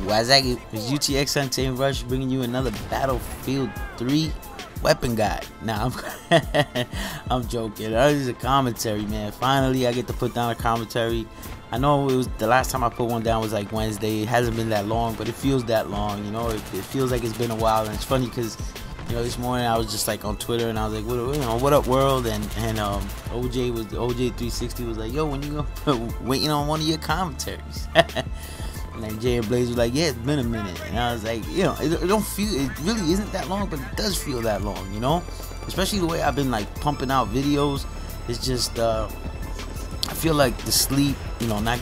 Wazaki, it's UTX Hunting Rush bringing you another Battlefield 3 weapon guide. Nah, I'm joking. That is a commentary, man. Finally, I get to put down a commentary. I know it was the last time I put one down was like Wednesday. It hasn't been that long, but it feels that long. You know, it feels like it's been a while, and it's funny because, you know, this morning I was just like on Twitter and I was like, what up, world? And OJ360 was like, yo, when you gonna waiting on one of your commentaries? And then Jay and Blaze was like, yeah, it's been a minute. And I was like, you know, it don't feel, it really isn't that long, but it does feel that long, you know? Especially the way I've been like pumping out videos. It's just, I feel like the sleep, you know, not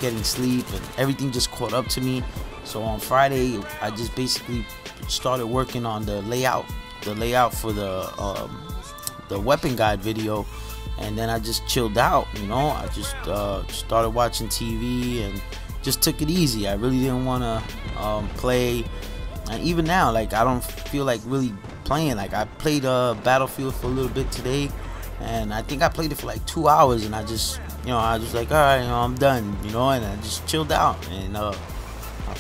getting sleep and everything just caught up to me. So on Friday, I just basically started working on the layout for the weapon guide video. And then I just chilled out, you know. I just started watching TV and just took it easy. I really didn't want to play, and even now, like, I don't feel like really playing. Like, I played Battlefield for a little bit today, and I think I played it for like 2 hours, and I just, you know, I was like, all right, you know, I'm done, you know, and I just chilled out. And I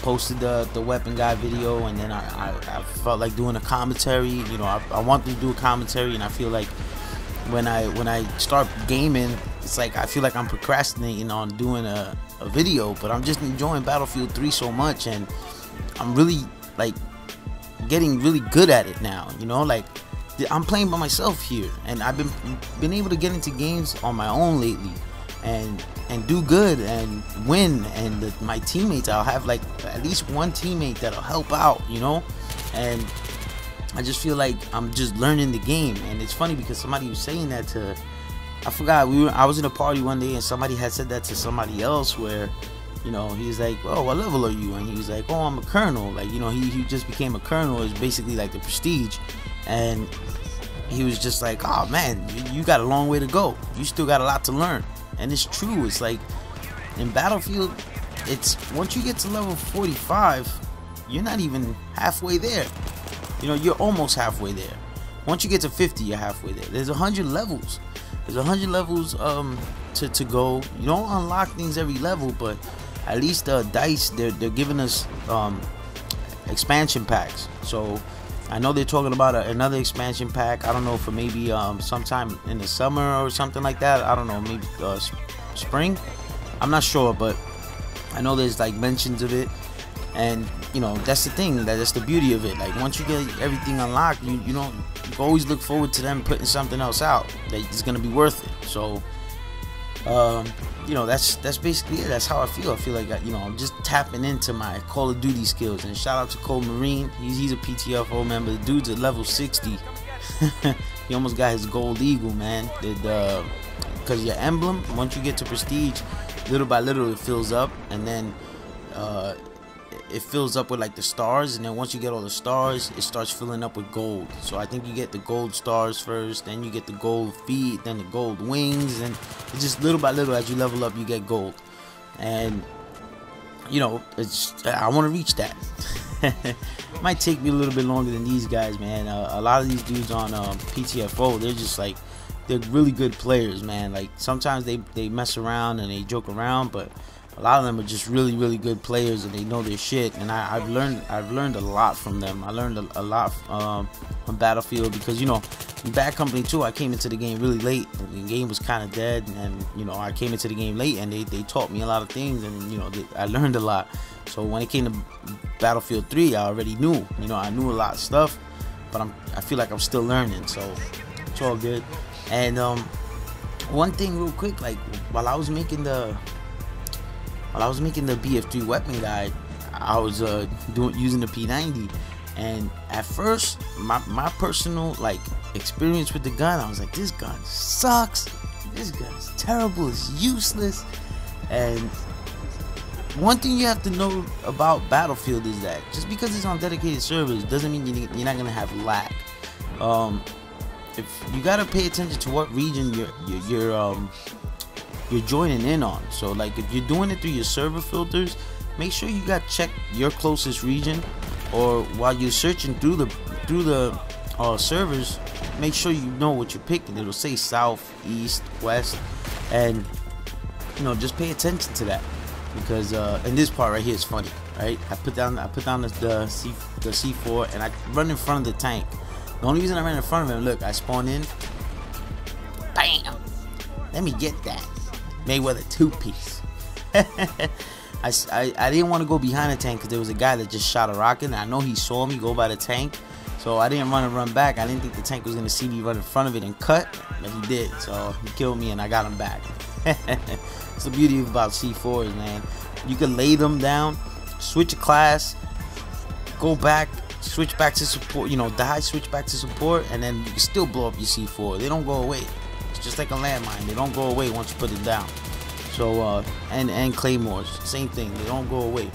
posted the weapon guide video, and then I felt like doing a commentary. You know, I wanted to do a commentary, and I feel like when I start gaming, it's like I feel like I'm procrastinating on doing a video, but I'm just enjoying Battlefield 3 so much, and I'm really like getting really good at it now, you know. Like, I'm playing by myself here, and I've been able to get into games on my own lately and do good and win, and my teammates, I'll have like at least one teammate that'll help out, you know. And I just feel like I'm just learning the game. And it's funny because somebody was saying that to, I forgot, I was in a party one day and somebody had said that to somebody else, where, you know, he's like, oh, what level are you? And he was like, oh, I'm a colonel. Like, you know, he just became a colonel. It's basically like the prestige. And he was just like, oh man, you got a long way to go. You still got a lot to learn. And it's true. It's like in Battlefield, it's once you get to level 45, you're not even halfway there. You know, you're almost halfway there. Once you get to 50, you're halfway there. There's 100 levels. There's 100 levels to go. You don't unlock things every level, but at least DICE, they're giving us expansion packs. So I know they're talking about another expansion pack. I don't know, for maybe sometime in the summer or something like that. I don't know, maybe spring. I'm not sure, but I know there's like mentions of it. And you know, that's the thing, that's the beauty of it. Like, once you get everything unlocked, you always look forward to them putting something else out that is gonna be worth it. So you know, that's basically it. That's how I feel. I feel like you know, I'm just tapping into my Call of Duty skills. And shout out to Cole Marine. He's a PTFO member. The dude's at level 60. He almost got his gold eagle, man. Because your emblem, once you get to prestige, little by little it fills up, and then it fills up with like the stars, and then once you get all the stars, it starts filling up with gold. So I think you get the gold stars first, then you get the gold feet, then the gold wings, and it's just little by little, as you level up, you get gold. And you know, I want to reach that. It might take me a little bit longer than these guys, man. A lot of these dudes on PTFO, they're just like, they're really good players, man. Like, sometimes they mess around and they joke around, but a lot of them are just really, really good players, and they know their shit. And I've learned a lot from them. I learned a lot from Battlefield, because, you know, in Bad Company 2, I came into the game really late. The game was kind of dead, and you know, I came into the game late, and they taught me a lot of things, and you know, I learned a lot. So when it came to Battlefield 3, I already knew. You know, I knew a lot of stuff, but I feel like I'm still learning, so it's all good. And one thing real quick, like, while I was making the BF3 weapon guide, I was using the P90, and at first my personal like experience with the gun, I was like, this gun sucks, this gun is terrible, it's useless. And one thing you have to know about Battlefield is that just because it's on dedicated servers doesn't mean you're not gonna have lag. If you gotta pay attention to what region you're joining in on. So like, if you're doing it through your server filters, make sure you got check your closest region, or while you're searching through the servers, make sure you know what you're picking. It'll say south, east, west, and you know, just pay attention to that, because and this part right here is funny. right? I put down the C4 and I run in front of the tank. The only reason I ran in front of him, look, I spawn in, bam. Let me get that Mayweather 2-piece. I didn't want to go behind the tank because there was a guy that just shot a rocket, and I know he saw me go by the tank, so I didn't run back. I didn't think the tank was gonna see me run in front of it and cut, but he did. So he killed me, and I got him back. It's the beauty about C4s, man. You can lay them down, switch a class, go back, switch back to support. You know, die, switch back to support, and then you can still blow up your C4. They don't go away. It's just like a landmine. They don't go away once you put it down. So and claymores, same thing, they don't go away.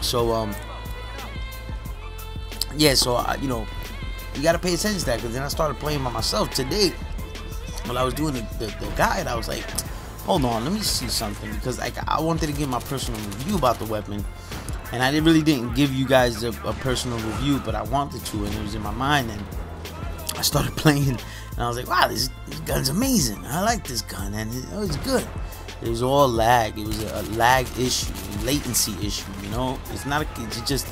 So yeah, so you know, you gotta pay attention to that, because then I started playing by myself today. While I was doing the guide, I was like, hold on, let me see something, because like I wanted to give my personal review about the weapon, and I really didn't give you guys a personal review, but I wanted to, and it was in my mind, and I started playing, and I was like, wow, this gun's amazing. I like this gun, and it was good. It was all lag. It was a lag issue, latency issue. You know, it's just,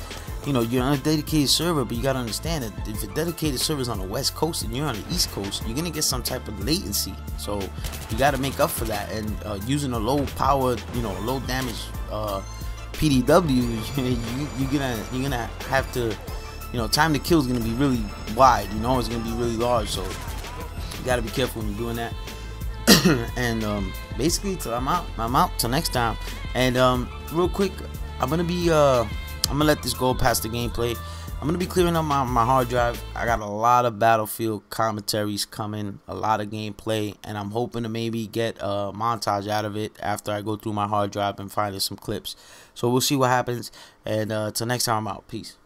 you know, you're on a dedicated server, but you gotta understand that if a dedicated server is on the West Coast and you're on the East Coast, you're gonna get some type of latency. So you gotta make up for that. And using a low power, you know, low damage PDW, you're gonna have to, you know, time to kill is gonna be really wide. You know, it's gonna be really large. So you gotta be careful when you're doing that. And basically, till I'm out till next time. And real quick, I'm gonna let this go past the gameplay. I'm gonna be clearing up my hard drive. I got a lot of Battlefield commentaries coming, a lot of gameplay, and I'm hoping to maybe get a montage out of it after I go through my hard drive and find some clips. So we'll see what happens. And till next time, I'm out. Peace.